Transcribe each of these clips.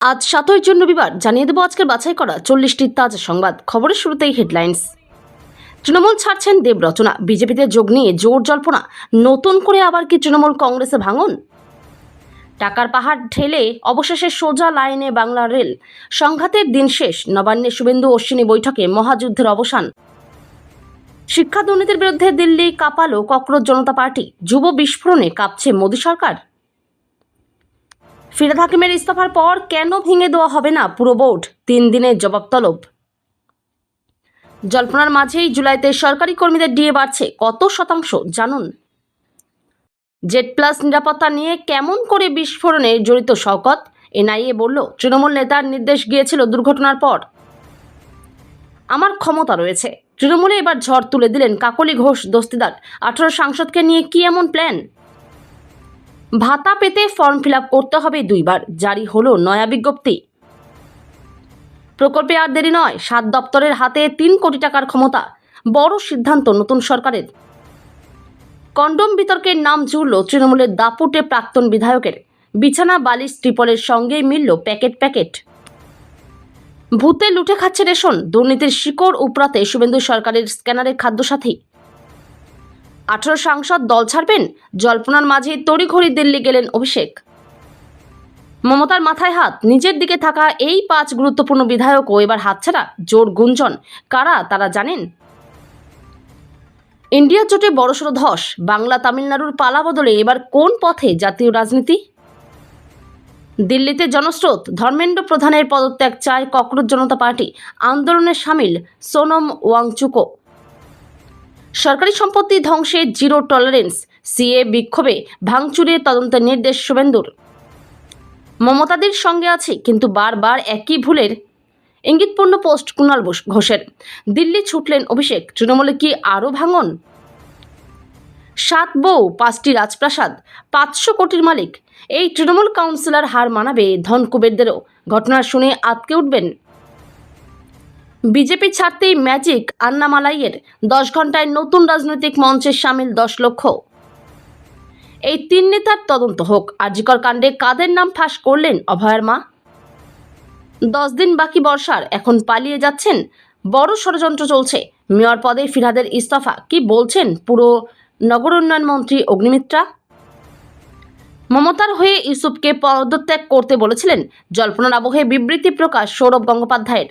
আজ ৭ই জুন রবিবার জানিয়ে দেব আজকের বাছাই করা ৪০টি তাজা সংবাদ। খবরের শুরুতেই হেডলাইন্স। তৃণমূল ছাড়ছেন দেবরচনা, বিজেপিতে যোগ নিয়ে জোর জল্পনা। নতুন করে আবার কি তৃণমূল কংগ্রেসে ভাঙন? টাকার পাহাড় ঠেলে অবশেষে সোজা লাইনে বাংলা রেল। সংঘাতের দিন শেষ, নবান্নে শুভেন্দু অশ্বিনী বৈঠকে মহাযুদ্ধের অবসান। শিক্ষা দুর্নীতির বিরুদ্ধে দিল্লি কাঁপালো ককরোচ জনতা পার্টি, যুব বিস্ফোরণে কাঁপছে মোদী সরকার। ফিরহাদ হাকিমের ইস্তফার পর কেন ভেঙে দেওয়া হবে না পুরো বোর্ড, 3 দিনের জবাব তলব। জল্পনার মাঝেই জুলাইতে সরকারি কর্মীদের ডিএ বাড়ছে কত শতাংশ জানুন। জেড প্লাস নিরাপত্তা নিয়ে কেমন করে বিস্ফোরণে জড়িত শওকত, এনআইএ বলল তৃণমূল নেতার নির্দেশ গিয়েছিল দুর্ঘটনার পর। আমার ক্ষমতা রয়েছে, তৃণমূলে এবার ঝড় তুলে দিলেন কাকলি ঘোষ দস্তিদার। 18 সাংসদকে নিয়ে কি এমন প্ল্যান? ভাতা পেতে ফর্ম ফিল আপ করতে হবে 2 বার, জারি হলো নয়া বিজ্ঞপ্তি। প্রকল্পে আর দেরি নয়, 7 দপ্তরের হাতে 3 কোটি টাকার ক্ষমতা, বড় সিদ্ধান্ত নতুন সরকারের। কন্ডম বিতর্কের নাম জুড়ল তৃণমূলের দাপুটে প্রাক্তন বিধায়কের। বিছানা বালিশ ত্রিপলের সঙ্গেই মিলল প্যাকেট প্যাকেট। ভূতে লুটে খাচ্ছে রেশন, দুর্নীতির শিকড় উপড়াতে শুভেন্দু সরকারের স্ক্যানারে খাদ্যসাথী। 18 সাংসদ দল ছাড়বেন, জল্পনার মাঝে তড়িঘড়ি দিল্লি গেলেন অভিষেক। মমতার মাথায় হাত, নিজের দিকে থাকা এই 5 গুরুত্বপূর্ণ বিধায়কও এবার হাতছাড়া। জোর গুঞ্জন, কারা তারা জানেন? ইন্ডিয়া জোটে বড়সড় ধস, বাংলা তামিলনাড়ুর পালা বদলে এবার কোন পথে জাতীয় রাজনীতি? দিল্লিতে জনস্রোত, ধর্মেন্দ্র প্রধানের পদত্যাগ চায় ককরোচ জনতা পার্টি। আন্দোলনে সামিল সোনম ওয়াংচুকও। সরকারি সম্পত্তি ধ্বংসে জিরো টলারেন্স, সিএ বিক্ষোভে ভাঙচুরের তদন্তের নির্দেশ শুভেন্দুর। মমতাদের সঙ্গে আছে কিন্তু বারবার একই ভুলের ইঙ্গিতপূর্ণ পোস্ট কুণাল ঘোষের। দিল্লি ছুটলেন অভিষেক, তৃণমূলে কি আরও ভাঙন? 7 বউ 5টি রাজপ্রাসাদ, 500 কোটির মালিক। এই তৃণমূল কাউন্সিলর হার মানাবে ধন কুবেরদেরও। ঘটনা শুনে আঁতকে উঠবেন। বিজেপি ছাড়তেই ম্যাজিক আন্নামালাইয়ের, 10 ঘন্টায় নতুন রাজনৈতিক মঞ্চে সামিল 10 লক্ষ। এই 3 নেতার তদন্ত হোক। আরজিকর কাণ্ডে কাদের নাম ফাঁস করলেন অভয়ার মা? 10 দিন বাকি বর্ষার, এখন পালিয়ে যাচ্ছেন। বড় ষড়যন্ত্র চলছে। মেয়র পদে ফিরহাদের ইস্তফা, কি বলছেন পুরো নগর উন্নয়ন মন্ত্রী অগ্নিমিত্রা? মমতার হয়ে ইউসুফকে পদত্যাগ করতে বলেছিলেন, জল্পনার আবহে বিবৃতি প্রকাশ সৌরভ গঙ্গোপাধ্যায়ের।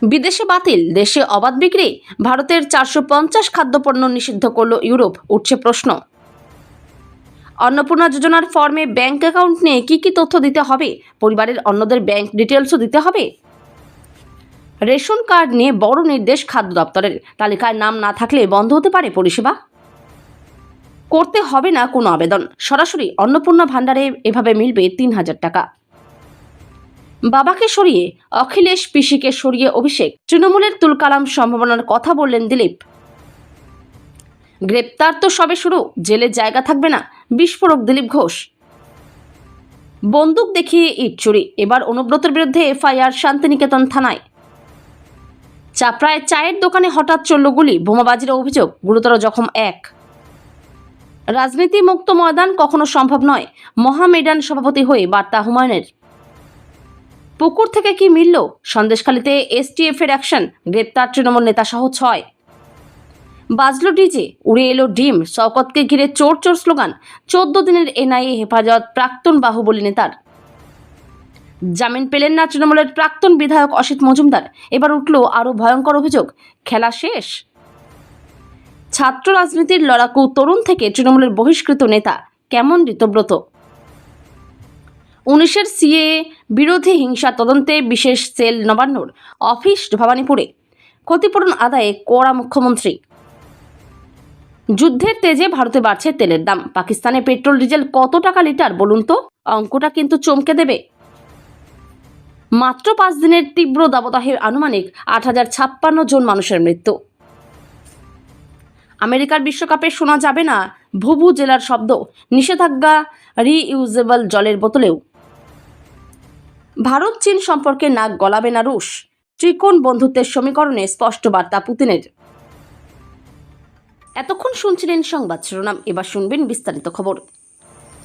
বিদেশে বাতিল, দেশে অবাধ বিক্রি। ভারতের 450 খাদ্যপণ্য নিষিদ্ধ করল ইউরোপ, উঠছে প্রশ্ন। অন্নপূর্ণা যোজনার ফর্মে ব্যাংক অ্যাকাউন্ট নিয়ে কি কি তথ্য দিতে হবে? পরিবারের অন্যদের ব্যাংক ডিটেলসও দিতে হবে। রেশন কার্ড নিয়ে বড় নির্দেশ খাদ্য দপ্তরের, তালিকায় নাম না থাকলে বন্ধ হতে পারে পরিষেবা। করতে হবে না কোনো আবেদন, সরাসরি অন্নপূর্ণা ভাণ্ডারে এভাবে মিলবে 3000 টাকা। বাবাকে সরিয়ে অখিলেশ, পিসিকে সরিয়ে অভিষেক। তৃণমূলের তুলকালাম সম্ভাবনার কথা বললেন দিলীপ। গ্রেপ্তার তো সবে শুরু, জেলে জায়গা থাকবে না, বিস্ফোরক দিলীপ ঘোষ। বন্দুক দেখিয়ে ইট চুরি, এবার অনুব্রতের বিরুদ্ধে এফআইআর শান্তিনিকেতন থানায়। চাপড়ায় চায়ের দোকানে হঠাৎ চলল গুলি, বোমাবাজির অভিযোগ, গুরুতর জখম 1। রাজনীতি মুক্ত ময়দান কখনো সম্ভব নয়, মহামেডান সভাপতি হয়ে বার্তা হুমায়ুনের। পুকুর থেকে কি মিলল? সন্দেশখালীতে এসটিএফ এর অ্যাকশন, গ্রেপ্তার তৃণমূল নেতা সহ 6। বাজলো ডিজে, উড়ে এলো ডিম, শওকতকে ঘিরে চোর চোর স্লোগান। 14 দিনের এনআইএ হেফাজত প্রাক্তন বাহুবলী নেতার। জামিন পেলেন না তৃণমূলের প্রাক্তন বিধায়ক অসিত মজুমদার। এবার উঠল আরও ভয়ঙ্কর অভিযোগ, খেলা শেষ। ছাত্র রাজনীতির লড়াকু তরুণ থেকে তৃণমূলের বহিষ্কৃত নেতা কেমন ঋতব্রত। 19-এর সিএ বিরোধী হিংসা তদন্তে বিশেষ সেল নবান্নর, অফিস ভবানীপুরে। ক্ষতিপূরণ আদায়ে কড়া মুখ্যমন্ত্রী। যুদ্ধের তেজে ভারতে বাড়ছে তেলের দাম, পাকিস্তানে পেট্রোল ডিজেল কত টাকা লিটার বলুন তো? অঙ্কটা কিন্তু চমকে দেবে। মাত্র 5 দিনের তীব্র দাবদাহে আনুমানিক 8056 জন মানুষের মৃত্যু। আমেরিকার বিশ্বকাপে শোনা যাবে না ভুভু জেলার শব্দ, নিষেধাজ্ঞা রিইউজেবল জলের বোতলেও। ভারত চীন সম্পর্কে নাক গলাবে না রুশ, ত্রিকোণ বন্ধুত্বের সমীকরণে স্পষ্ট বার্তা পুতিনের। এতক্ষণ শুনছিলেন সংবাদ শিরোনাম, এবার শুনবেন বিস্তারিত খবর।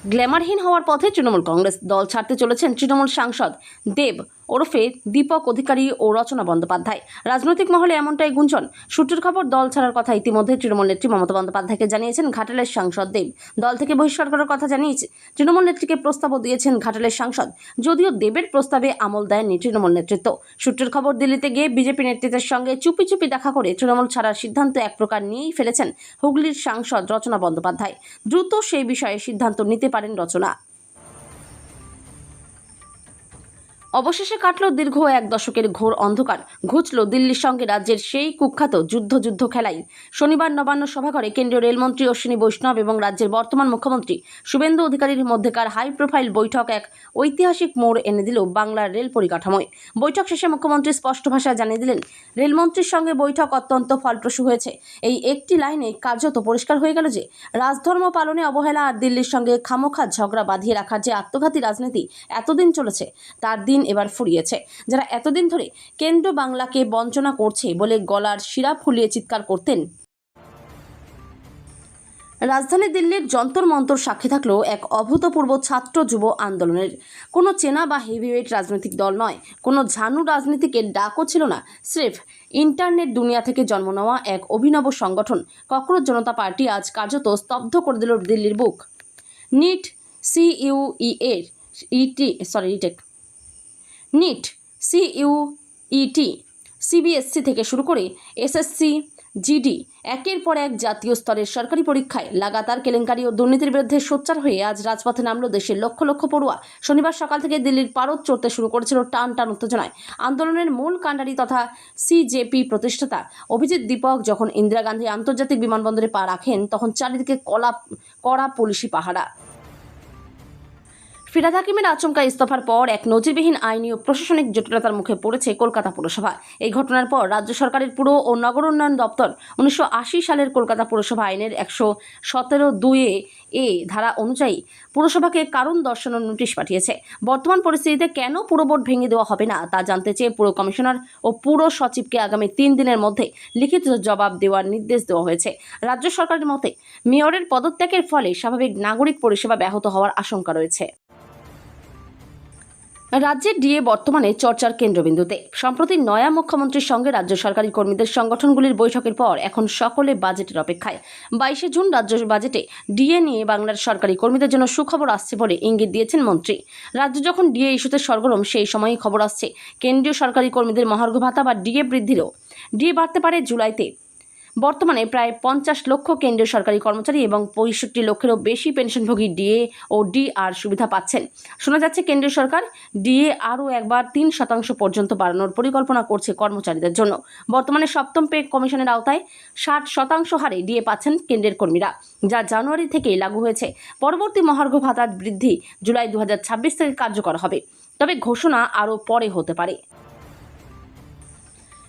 গ্ল্যামারহীন হওয়ার পথে তৃণমূল কংগ্রেস। দল ছাড়তে চলেছেন তৃণমূল সাংসদ দেব ওরফে দীপক অধিকারী ও রচনা বন্দ্যোপাধ্যায়। রাজনৈতিক মহলে এমনটাই গুঞ্জন। সূত্রের খবর, দল ছাড়ার কথা ইতিমধ্যে তৃণমূল নেত্রী মমতা বন্দ্যোপাধ্যায়কে জানিয়েছেন ঘাটালের সাংসদ দেব। দল থেকে বহিষ্কার করার কথা জানিয়েছে তৃণমূল নেত্রীকে প্রস্তাবও দিয়েছেন ঘাটালের সাংসদ, যদিও দেবের প্রস্তাবে আমল দেয়নি তৃণমূল নেতৃত্ব। সূত্রের খবর, দিল্লিতে গিয়ে বিজেপি নেতৃত্বের সঙ্গে চুপি চুপি দেখা করে তৃণমূল ছাড়ার সিদ্ধান্ত এক প্রকার নিয়েই ফেলেছেন হুগলির সাংসদ রচনা বন্দ্যোপাধ্যায়। দ্রুত সেই বিষয়ে সিদ্ধান্ত নিতে পারেন রচনা। অবশেষে কাটল দীর্ঘ এক দশকের ঘোর অন্ধকার, ঘুচল দিল্লির সঙ্গে রাজ্যের সেই কুখ্যাত যুদ্ধ খেলাই। শনিবার নবান্ন সভাঘরে কেন্দ্রীয় রেলমন্ত্রী অশ্বিনী বৈষ্ণব এবং রাজ্যের বর্তমান মুখ্যমন্ত্রী শুভেন্দু অধিকারীর মধ্যেকার হাই প্রোফাইল বৈঠক এক ঐতিহাসিক মোড় এনে দিল বাংলার রেল পরিকাঠামোয়। বৈঠক শেষে মুখ্যমন্ত্রী স্পষ্ট ভাষায় জানিয়ে দিলেন, রেলমন্ত্রীর সঙ্গে বৈঠক অত্যন্ত ফলপ্রসূ হয়েছে। এই একটি লাইনে কার্যত পরিষ্কার হয়ে গেল যে রাজধর্ম পালনে অবহেলা আর দিল্লির সঙ্গে খামোখা ঝগড়া বাঁধিয়ে রাখার যে আত্মঘাতী রাজনীতি এতদিন চলেছে, তার দিন এবার ফুরিয়েছে। যারা এতদিন ধরে কেন্দ্র বাংলাকে বঞ্চনা করছে বলে গলার শিরা ফুলিয়ে চিৎকার করতেন, রাজধানী দিল্লির যন্তর মন্তর সাক্ষী থাকলো এক অভূতপূর্ব ছাত্র যুব আন্দোলনের। কোনো চেনা বা হেভিওয়েট রাজনৈতিক দল নয়, কোনো ঝানু রাজনীতিকের ডাকও ছিল না, স্রেফ ইন্টারনেট দুনিয়া থেকে জন্ম নেওয়া এক অভিনব সংগঠন ককরোচ জনতা পার্টি আজ কার্যত স্তব্ধ করে দিল দিল্লির বুক। নিট সিইউইটি, সিবিএসসি থেকে শুরু করে এসএসসি, জিডি, একের পর এক জাতীয় স্তরের সরকারি পরীক্ষায় লাগাতার কেলেঙ্কারি ও দুর্নীতির বিরুদ্ধে সোচ্চার হয়ে আজ রাজপথে নামল দেশের লক্ষ লক্ষ পড়ুয়া। শনিবার সকাল থেকে দিল্লির পারদ চড়তে শুরু করেছিল টান টান উত্তেজনায়। আন্দোলনের মূল কাণ্ডারি তথা সিজেপি প্রতিষ্ঠাতা অভিজিৎ দীপক যখন ইন্দিরা গান্ধী আন্তর্জাতিক বিমানবন্দরে পা রাখেন, তখন চারিদিকে কড়া পুলিশি পাহারা। ফিরহাদ হাকিমের আচমকা ইস্তফার পর এক নজিরবিহীন আইনি ও প্রশাসনিক জটিলতার মুখে পড়েছে কলকাতা পুরসভা। এই ঘটনার পর রাজ্য সরকারের পুর ও নগর উন্নয়ন দপ্তর 1980 সালের কলকাতা পুরসভা আইনের 117(2)(a) ধারা অনুযায়ী পুরসভাকে কারণ দর্শানোর নোটিশ পাঠিয়েছে। বর্তমান পরিস্থিতিতে কেন পুর বোর্ড ভেঙে দেওয়া হবে না তা জানতে চেয়ে পুর কমিশনার ও পুর সচিবকে আগামী 3 দিনের মধ্যে লিখিত জবাব দেওয়ার নির্দেশ দেওয়া হয়েছে। রাজ্য সরকারের মতে মেয়রের পদত্যাগের ফলে স্বাভাবিক নাগরিক পরিষেবা ব্যাহত হওয়ার আশঙ্কা রয়েছে। রাজ্যের ডিএ বর্তমানে চর্চার কেন্দ্রবিন্দুতে। সম্প্রতি নয়া মুখ্যমন্ত্রীর সঙ্গে রাজ্য সরকারি কর্মীদের সংগঠনগুলির বৈঠকের পর এখন সকলে বাজেটের অপেক্ষায়। 22শে জুন রাজ্য বাজেটে ডিএ নিয়ে বাংলার সরকারি কর্মীদের জন্য সুখবর আসছে বলে ইঙ্গিত দিয়েছেন মন্ত্রী। রাজ্য যখন ডিএ ইস্যুতে সরগরম, সেই সময়ই খবর আসছে কেন্দ্রীয় সরকারি কর্মীদের মহার্ঘ ভাতা বা ডিএ বৃদ্ধিরও। ডিএ বাড়তে পারে জুলাইতে। বর্তমানে প্রায় 50 লক্ষ কেন্দ্রীয় সরকারি কর্মচারী এবং 65 লক্ষেরও বেশি পেনশনভোগী ডিএ ও ডিআর সুবিধা পাচ্ছেন। শোনা যাচ্ছে কেন্দ্রীয় সরকার ডিএ আরও একবার 3% পর্যন্ত বাড়ানোর পরিকল্পনা করছে কর্মচারীদের জন্য। বর্তমানে সপ্তম পে কমিশনের আওতায় 60% হারে ডিএ পাচ্ছেন কেন্দ্রের কর্মীরা, যা জানুয়ারি থেকেই লাগু হয়েছে। পরবর্তী মহার্ঘ ভাতার বৃদ্ধি জুলাই 2026 থেকে কার্যকর হবে, তবে ঘোষণা আরও পরে হতে পারে।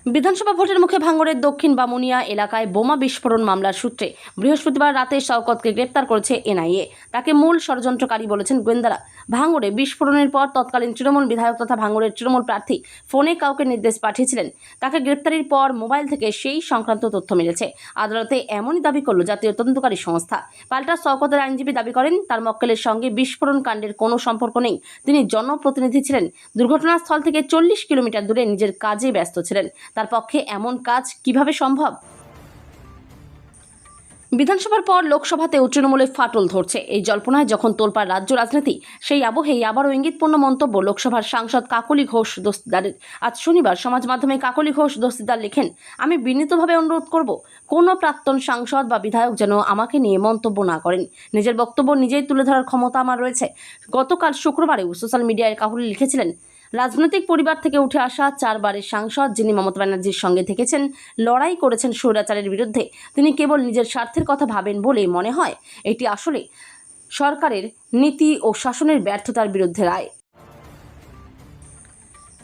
বিধানসভা ভোটের মুখে ভাঙড়ের দক্ষিণ বামুনিয়া এলাকায় বোমা বিস্ফোরণ মামলার সূত্রে বৃহস্পতিবার রাতে শওকতকে গ্রেপ্তার করেছে এনআইএ। তাকে মূল ষড়যন্ত্রকারী বলেছেন গোয়েন্দারা। ভাঙড়ে বিস্ফোরণের পর তৎকালীন তৃণমূল বিধায়ক তথা ভাঙড়ের তৃণমূল প্রার্থী ফোনে কাউকে নির্দেশ পাঠিয়েছিলেন। তাকে গ্রেপ্তারের পর মোবাইল থেকে সেই সংক্রান্ত তথ্য মিলেছে। আদালতে এমনই দাবি করল জাতীয় তদন্তকারী সংস্থা। পাল্টা শওকতের আইনজীবী দাবি করেন, তার মক্কেলের সঙ্গে বিস্ফোরণ কাণ্ডের কোনো সম্পর্ক নেই। তিনি জনপ্রতিনিধি ছিলেন, দুর্ঘটনাস্থল থেকে 40 কিলোমিটার দূরে নিজের কাজে ব্যস্ত ছিলেন। তার পক্ষে এমন কাজ কিভাবে সম্ভব? বিধানসভার পর লোকসভাতেও তৃণমূলে ফাটল ধরছে। এই জল্পনায় যখন তোলপাড় রাজ্য রাজনীতি, সেই আবহেই আবারও ইঙ্গিতপূর্ণ মন্তব্য লোকসভার সাংসদ কাকলি ঘোষ দস্তিদারের। আজ শনিবার সমাজ মাধ্যমে কাকলি ঘোষ দস্তিদার লেখেন, আমি বিনীতভাবে অনুরোধ করব, কোনো প্রাক্তন সাংসদ বা বিধায়ক যেন আমাকে নিয়ে মন্তব্য না করেন। নিজের বক্তব্য নিজেই তুলে ধরার ক্ষমতা আমার রয়েছে। গতকাল শুক্রবারেও সোশ্যাল মিডিয়ায় কাকলি লিখেছিলেন, রাজনৈতিক পরিবার থেকে উঠে আসা 4 বারের সাংসদ, যিনি মমতা ব্যানার্জির সঙ্গে থেকেছেন, লড়াই করেছেন স্বৈরাচারের বিরুদ্ধে, তিনি কেবল নিজের স্বার্থের কথা ভাবেন বলে মনে হয়। এটি আসলে সরকারের নীতি ও শাসনের ব্যর্থতার বিরুদ্ধে রায়।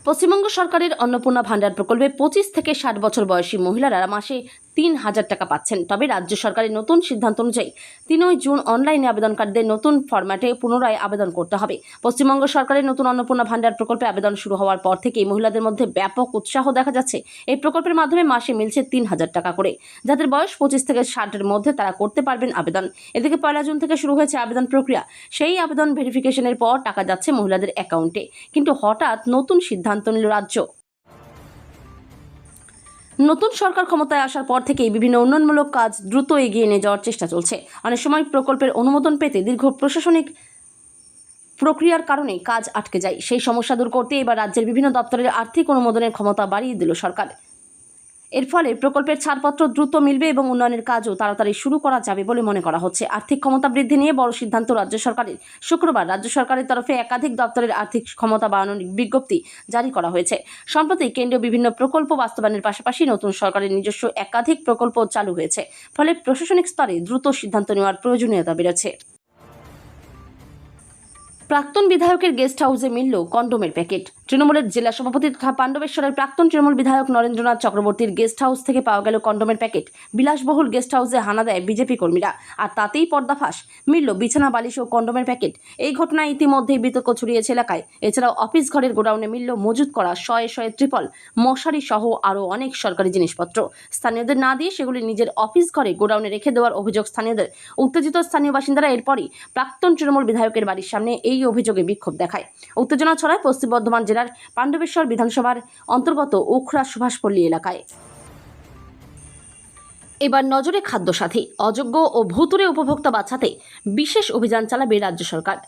পশ্চিমবঙ্গ সরকারের অন্নপূর্ণা ভাণ্ডার প্রকল্পে 25 থেকে 60 বছর বয়সী মহিলারা মাসে 3,000 টাকা পাচ্ছেন। তবে রাজ্য সরকারের নতুন সিদ্ধান্ত অনুযায়ী 3 জুন অনলাইনে আবেদনকারীদের নতুন ফরম্যাটে পুনরায় আবেদন করতে হবে। পশ্চিমবঙ্গ সরকারের নতুন অন্নপূর্ণা ভান্ডার প্রকল্পে আবেদন শুরু হওয়ার পর থেকেই মহিলাদের মধ্যে ব্যাপক উৎসাহ দেখা যাচ্ছে। এই প্রকল্পের মাধ্যমে মাসে মিলছে 3,000 টাকা করে। যাদের বয়স 25 থেকে 60-এর মধ্যে তারা করতে পারবেন আবেদন। এদিকে 1 জুন থেকে শুরু হয়েছে আবেদন প্রক্রিয়া। সেই আবেদন ভেরিফিকেশনের পর টাকা যাচ্ছে মহিলাদের অ্যাকাউন্টে। কিন্তু হঠাৎ নতুন সিদ্ধান্ত নিল রাজ্য। নতুন সরকার ক্ষমতায় আসার পর থেকেই বিভিন্ন উন্নয়নমূলক কাজ দ্রুত এগিয়ে নিয়ে যাওয়ার চেষ্টা চলছে। অনেক সময় প্রকল্পের অনুমোদন পেতে দীর্ঘ প্রশাসনিক প্রক্রিয়ার কারণে কাজ আটকে যায়। সেই সমস্যা দূর করতে এবার রাজ্যের বিভিন্ন দপ্তরের আর্থিক অনুমোদনের ক্ষমতা বাড়িয়ে দিল সরকার। এর ফলে প্রকল্পের ছাড়পত্র দ্রুত মিলবে এবং উন্নয়নের কাজও তাড়াতাড়ি শুরু করা যাবে বলে মনে করা হচ্ছে। আর্থিক ক্ষমতা বৃদ্ধি নিয়ে বড় সিদ্ধান্ত রাজ্য সরকারের। শুক্রবার রাজ্য সরকারের তরফে একাধিক দপ্তরের আর্থিক ক্ষমতা বাড়ানোর বিজ্ঞপ্তি জারি করা হয়েছে। সম্প্রতি কেন্দ্রীয় বিভিন্ন প্রকল্প বাস্তবায়নের পাশাপাশি নতুন সরকারের নিজস্ব একাধিক প্রকল্প চালু হয়েছে। ফলে প্রশাসনিক স্তরে দ্রুত সিদ্ধান্ত নেওয়ার প্রয়োজনীয়তা বেড়েছে। প্রাক্তন বিধায়কের গেস্ট হাউসে মিলল কন্ডোমের প্যাকেট। তৃণমূলের জেলা সভাপতি তথা পাণ্ডবেশ্বরের প্রাক্তন তৃণমূল বিধায়ক নরেন্দ্রনাথ চক্রবর্তীর গেস্ট হাউস থেকে পাওয়া গেল কন্ডোমের প্যাকেট। বিলাসবহুল গেস্ট হাউসে হানা দেয় বিজেপি কর্মীরা, আর তাতেই পর্দাফাঁস। মিলল বিছানা, বালিশ ও কন্ডোমের প্যাকেট। এই ঘটনায় ইতিমধ্যেই বিতর্ক ছড়িয়েছে এলাকায়। এছাড়াও অফিস ঘরের গোডাউনে মিলল মজুত করা শয়ে শয়ে ত্রিপল, মশারি সহ আরও অনেক সরকারি জিনিসপত্র। স্থানীয়দের না দিয়ে সেগুলি নিজের অফিস ঘরে গোডাউনে রেখে দেওয়ার অভিযোগ স্থানীয়দের। উত্তেজিত স্থানীয় বাসিন্দারা এরপরই প্রাক্তন তৃণমূল বিধায়কের বাড়ির সামনে এই অভিযোগে বিক্ষোভ দেখায়। উত্তেজনা ছড়ায় পশ্চিম বর্ধমান জেলার পাণ্ডবেশ্বর বিধানসভার অন্তর্গত উখড়া সুভাষপল্লী এলাকায়। এবার নজরে খাদ্যসাথী। অযোগ্য ও ভুতুড়ে উপভোক্তা বাঁচাতে বিশেষ অভিযান চালাবে রাজ্য সরকার।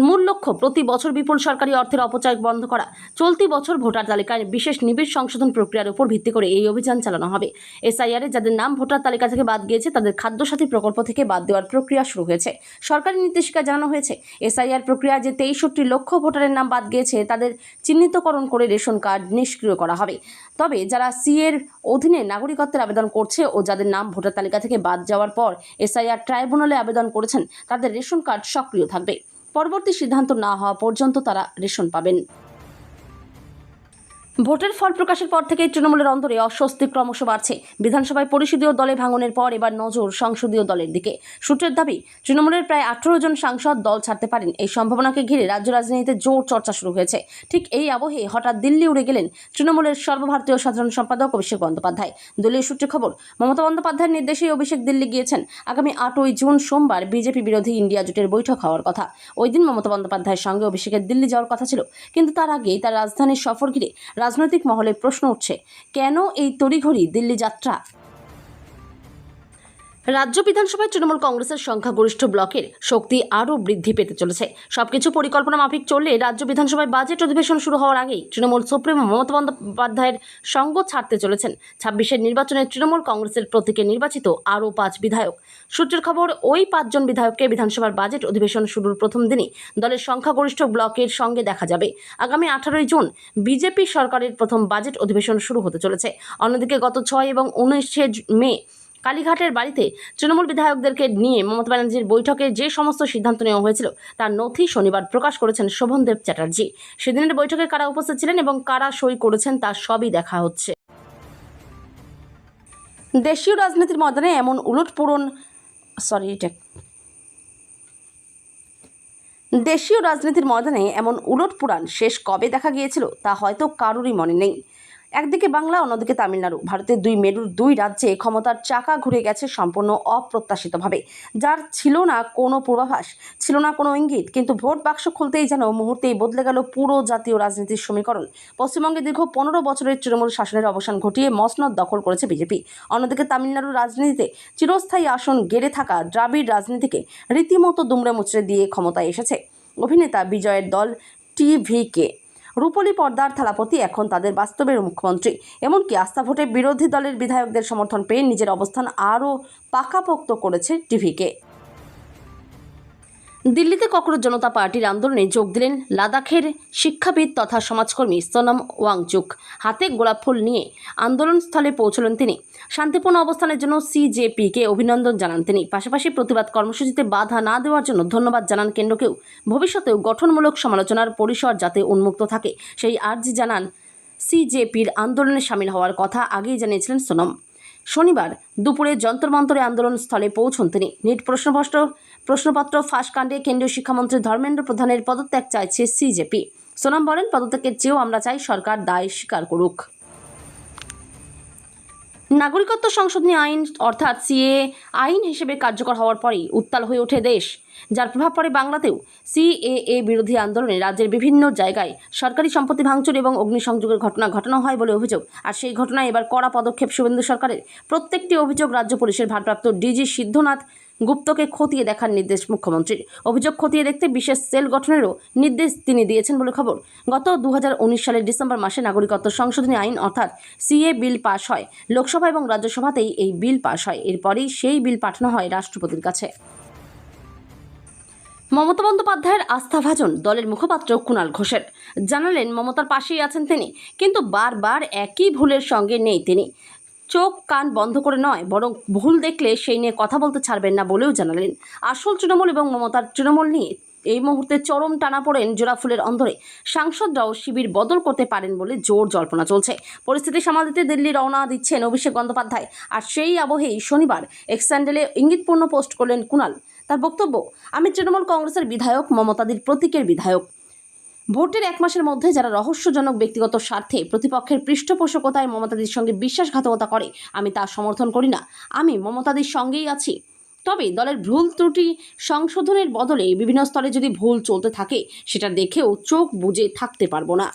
মূল লক্ষ্য প্রতি বছর বিপুল সরকারি অর্থের অপচয় বন্ধ করা। চলতি বছর ভোটার তালিকায় বিশেষ নিবিড় সংশোধন প্রক্রিয়ার উপর ভিত্তি করে এই অভিযান চালানো হবে। এসআইআর এ যাদের নাম ভোটার তালিকা থেকে বাদ গিয়েছে তাদের খাদ্যসাথী প্রকল্প থেকে বাদ দেওয়ার প্রক্রিয়া শুরু হয়েছে। সরকারি নির্দেশিকায় জানানো হয়েছে, এসআইআর প্রক্রিয়ায় যে 63 লক্ষ ভোটারের নাম বাদ গিয়েছে তাদের চিহ্নিতকরণ করে রেশন কার্ড নিষ্ক্রিয় করা হবে। তবে যারা সি এর অধীনে নাগরিকত্বের আবেদন করছে ও যাদের নাম ভোটার তালিকা থেকে বাদ যাওয়ার পর এসআইআর ট্রাইব্যুনালে আবেদন করেছেন তাদের রেশন কার্ড সক্রিয় থাকবে। পরবর্তী সিদ্ধান্ত না হওয়া পর্যন্ত তারা রেশন পাবেন। ভোটের ফল প্রকাশের পর থেকে তৃণমূলের অন্তরে অস্বস্তি ক্রমশ বাড়ছে। বিধানসভায় পরিষদীয় দলে ভাঙনের পর এবার নজর সংসদীয় দলের দিকে। সূত্রের দাবি, তৃণমূলের প্রায় 18 জন সাংসদ দল ছাড়তে পারেন। এই সম্ভাবনাকে ঘিরে রাজ্য রাজনীতিতে জোর চর্চা শুরু হয়েছে। ঠিক এই আবহে হঠাৎ দিল্লি উড়ে গেলেন তৃণমূলের সর্বভারতীয় সাধারণ সম্পাদক অভিষেক বন্দ্যোপাধ্যায়। দলীয় সূত্রে খবর, মমতা বন্দ্যোপাধ্যায়ের নির্দেশে অভিষেক দিল্লি গিয়েছেন। আগামী 8 জুন সোমবার বিজেপি বিরোধী ইন্ডিয়া জোটের বৈঠক হওয়ার কথা। ওই দিন মমতা বন্দ্যোপাধ্যায়ের সঙ্গে অভিষেকের দিল্লি যাওয়ার কথা ছিল, কিন্তু তার আগেই তার রাজধানীর সফর ঘিরে রাজনৈতিক মহলে প্রশ্ন উঠছে, কেন এই তড়িঘড়ি দিল্লি যাত্রা? রাজ্য বিধানসভায় তৃণমূল কংগ্রেসের সংখ্যাগরিষ্ঠ ব্লকের শক্তি আরও বৃদ্ধি পেতে চলেছে। সবকিছু পরিকল্পনা মাফিক চললে রাজ্য বিধানসভায় বাজেট অধিবেশন শুরু হওয়ার আগেই তৃণমূল সুপ্রিমো মমতা বন্দ্যোপাধ্যায়ের সঙ্গ ছাড়তে চলেছেন 26-এর নির্বাচনে তৃণমূল কংগ্রেসের প্রতীকে নির্বাচিত আরও 5 বিধায়ক। সূত্রের খবর, ওই 5 জন বিধায়ককে বিধানসভার বাজেট অধিবেশন শুরুর প্রথম দিনই দলের সংখ্যাগরিষ্ঠ ব্লকের সঙ্গে দেখা যাবে। আগামী 18 জুন বিজেপি সরকারের প্রথম বাজেট অধিবেশন শুরু হতে চলেছে। অন্যদিকে গত 6 এবং 19 মে কালীঘাটের বাড়িতে তৃণমূল বিধায়কদেরকে নিয়ে মমতা ব্যানার্জির বৈঠকে যে সমস্ত সিদ্ধান্ত নেওয়া হয়েছিল তার নথি শনিবার প্রকাশ করেছেন শোভনদেব চ্যাটার্জি। সেদিনের বৈঠকে কারা উপস্থিত ছিলেন এবং কারা সই করেছেন তা সবই দেখা হচ্ছে। দেশীয় রাজনীতির ময়দানে এমন উলটপুরাণ শেষ কবে দেখা গিয়েছিল তা হয়তো কারোরই মনে নেই। একদিকে বাংলা, অন্যদিকে তামিলনাড়ু। ভারতের 2 মেরুর 2 রাজ্যে ক্ষমতার চাকা ঘুরে গেছে সম্পূর্ণ অপ্রত্যাশিতভাবে, যার ছিল না কোনো পূর্বাভাস, ছিল না কোনো ইঙ্গিত। কিন্তু ভোট বাক্স খুলতেই যেন মুহূর্তেই বদলে গেল পুরো জাতীয় রাজনীতির সমীকরণ। পশ্চিমবঙ্গে দীর্ঘ 15 বছরের তৃণমূল শাসনের অবসান ঘটিয়ে মসনদ দখল করেছে বিজেপি। অন্যদিকে তামিলনাড়ুর রাজনীতিতে চিরস্থায়ী আসন গেড়ে থাকা দ্রাবিড় রাজনীতিকে রীতিমতো দুমড়ে মুচড়ে দিয়ে ক্ষমতায় এসেছে অভিনেতা বিজয়ের দল টিভিকে। রূপলী পর্দার থালাপতি এখন তাদের বাস্তবের মুখ্যমন্ত্রী। এমনকি আস্থা ভোটে বিরোধী দলের বিধায়কদের সমর্থন পেয়ে নিজের অবস্থান আরও পাকাপোক্ত করেছে টিভিকে। দিল্লিতে ককরোচ জনতা পার্টির আন্দোলনে যোগ দিলেন লাদাখের শিক্ষাবিদ তথা সমাজকর্মী সোনম ওয়াংচুক। হাতে গোলাপ ফুল নিয়ে আন্দোলনস্থলে পৌঁছলেন তিনি। শান্তিপূর্ণ অবস্থানের জন্য সিজেপিকে অভিনন্দন জানান তিনি। পাশাপাশি প্রতিবাদ কর্মসূচিতে বাধা না দেওয়ার জন্য ধন্যবাদ জানান কেন্দ্রকেও। ভবিষ্যতেও গঠনমূলক সমালোচনার পরিসর যাতে উন্মুক্ত থাকে সেই আর্জি জানান। সিজেপির আন্দোলনে সামিল হওয়ার কথা আগেই জানিয়েছিলেন সোনম। শনিবার দুপুরে যন্তর মন্তরে আন্দোলন স্থলে পৌঁছন তিনি। নিট প্রশ্নপত্র ফাঁস কাণ্ডে কেন্দ্রীয় শিক্ষামন্ত্রী ধর্মেন্দ্র প্রধানের পদত্যাগ চাইছে সিজেপি। সোনাম বলেন, পদত্যাগের চেয়েও আমরা চাই সরকার দায় স্বীকার করুক। নাগরিকত্ব সংশোধনী আইন অর্থাৎ সিএ আইন হিসেবে কার্যকর হওয়ার পরেই উত্তাল হয়ে ওঠে দেশ, যার প্রভাব পড়ে বাংলাতেও। সিএএ বিরোধী আন্দোলনে রাজ্যের বিভিন্ন জায়গায় সরকারি সম্পত্তি ভাঙচুর এবং অগ্নিসংযোগের ঘটনা ঘটানো হয় বলে অভিযোগ। আর সেই ঘটনায় এবার কড়া পদক্ষেপ শুভেন্দু সরকারের। প্রত্যেকটি অভিযোগ রাজ্য পুলিশের ভারপ্রাপ্ত ডিজি সিদ্ধনাথ গুপ্তকে খতিয়ে দেখার নির্দেশ মুখ্যমন্ত্রীর। অভিযোগ খতিয়ে দেখতে বিশেষ সেল গঠনেরও নির্দেশ তিনি দিয়েছেন বলে খবর। গত 2019 সালের ডিসেম্বর মাসে নাগরিকত্ব সংশোধনী আইন অর্থাৎ সিএ বিল পাশ হয়। লোকসভা এবং রাজ্যসভাতেই এই বিল পাশ হয়। এরপরেই সেই বিল পাঠানো হয় রাষ্ট্রপতির কাছে। মমতা বন্দ্যোপাধ্যায়ের আস্থাভাজন দলের মুখপাত্র কুণাল ঘোষের। জানালেন, মমতার পাশেই আছেন তিনি, কিন্তু বারবার একই ভুলের সঙ্গে নেই তিনি। চোখ কান বন্ধ করে নয়, বরং ভুল দেখলে সেই নিয়ে কথা বলতে ছাড়বেন না বলেও জানালেন। আসল তৃণমূল এবং মমতার তৃণমূল নিয়ে এই মুহূর্তে চরম টানা পড়েন জোড়াফুলের অন্দরে। সাংসদরাও শিবির বদল করতে পারেন বলে জোর জল্পনা চলছে। পরিস্থিতি সামাল দিতে দিল্লি রওনা দিচ্ছেন অভিষেক বন্দ্যোপাধ্যায়। আর সেই আবহেই শনিবার এক্স স্যান্ডেলে ইঙ্গিতপূর্ণ পোস্ট করলেন কুণাল। তার বক্তব্য, আমি তৃণমূল কংগ্রেসের বিধায়ক, মমতাদির প্রতীকের বিধায়ক। ভোটের 1 মাসের মধ্যে যারা রহস্যজনক ব্যক্তিগত স্বার্থে প্রতিপক্ষের পৃষ্ঠপোষকতায় মমতাদির সঙ্গে বিশ্বাসঘাতকতা করে, আমি তা সমর্থন করি না। আমি মমতাদির সঙ্গেই আছি। তবে দলের ভুল ত্রুটি সংশোধনের বদলে বিভিন্ন স্তরে যদি ভুল চলতে থাকে, সেটা দেখেও চোখ বুজে থাকতে পারবো না।